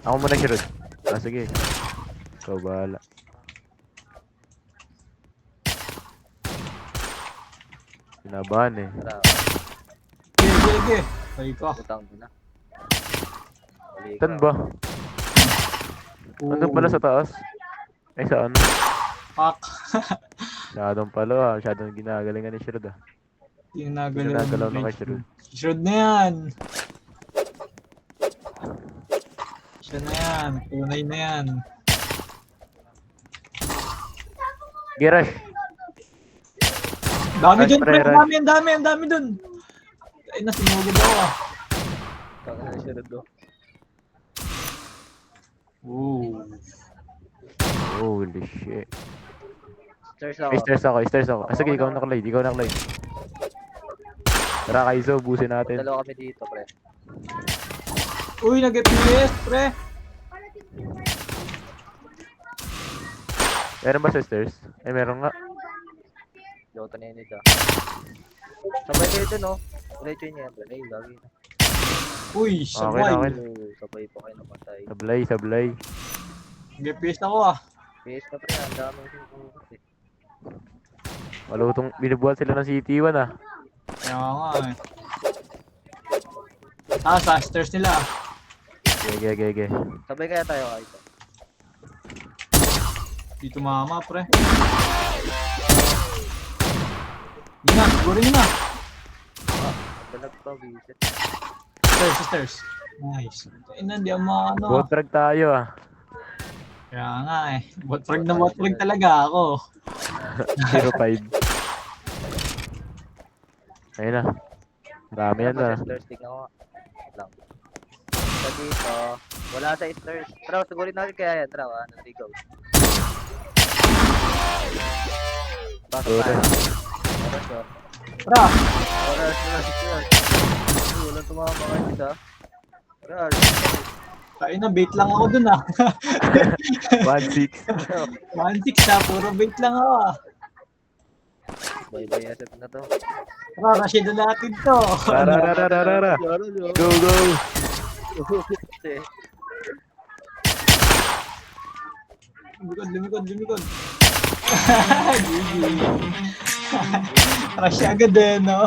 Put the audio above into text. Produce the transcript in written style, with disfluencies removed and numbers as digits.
Ako muna si Rod. Ah, sige. Ikaw bahala. Kinabahan eh. Tara, Sige. Ay ka. utang mo na. Uli Saan ka. ba? Nandun pala sa taas. Ay, saan? Pak. Masyadong pala ah. Masyadong ginagalingan ni Shirod ah. Yung Ginagalaw na kay Shirod. Shroud na yan. Siya na yan. Tunay na yan. Girash! Dami Rush, dun, pre, pre. rush. Ang dami dun. Ay, nasinugod ako ah. Taka na siya rin do. Ooh. Holy shit. Stairs Ay, ako. stairs ako. Ah, sige, ikaw naka-light. Tara, Kaizo, busin natin. Dalawa kami dito, pre. Uy, nag-FPS, pre. Meron ba sa stairs? Ay, meron nga. Lota na yun ito. Sabay kayo dun, no? Ulit yun yan, pre. Ay, lagi na. Uy, sabay. Okay. Oo, sabay pa kayo namatay. Sablay. Nag-FPS ako ah. PS na, pre. Ang daming sinusukat eh. Malutong, binubuhat sila ng CT1 ah. Kaya nga eh. Ah, sa stairs nila. Gege. Sabay kaya tayo kahit. Dito mama, pre. Yun na, siguro yun na. Dalag pa, visit. Stairs. Nice. Ay, hindi ang mga ano. Boat drag tayo ah. Kaya nga eh. Botfrag talaga ako. 05. Ayun na. Marami yan ah. Stairs, tignan ko. Wait lang. Sa dito, wala sa stairs. Tara, sigurin natin kaya yan. Tara, naligaw. Pasok Sure. tayo. Oras ko. Tara! Oras. Uy, walang tumama kayo dito. Oras. Kain na, bait lang ako dun ah. 1-6. 1-6 ah, puro bait lang ako ah. Bye-bye na set na to. Tara, Rashid na natin to. Rara. Go. Lumikod. GG. Rush agad eh, no?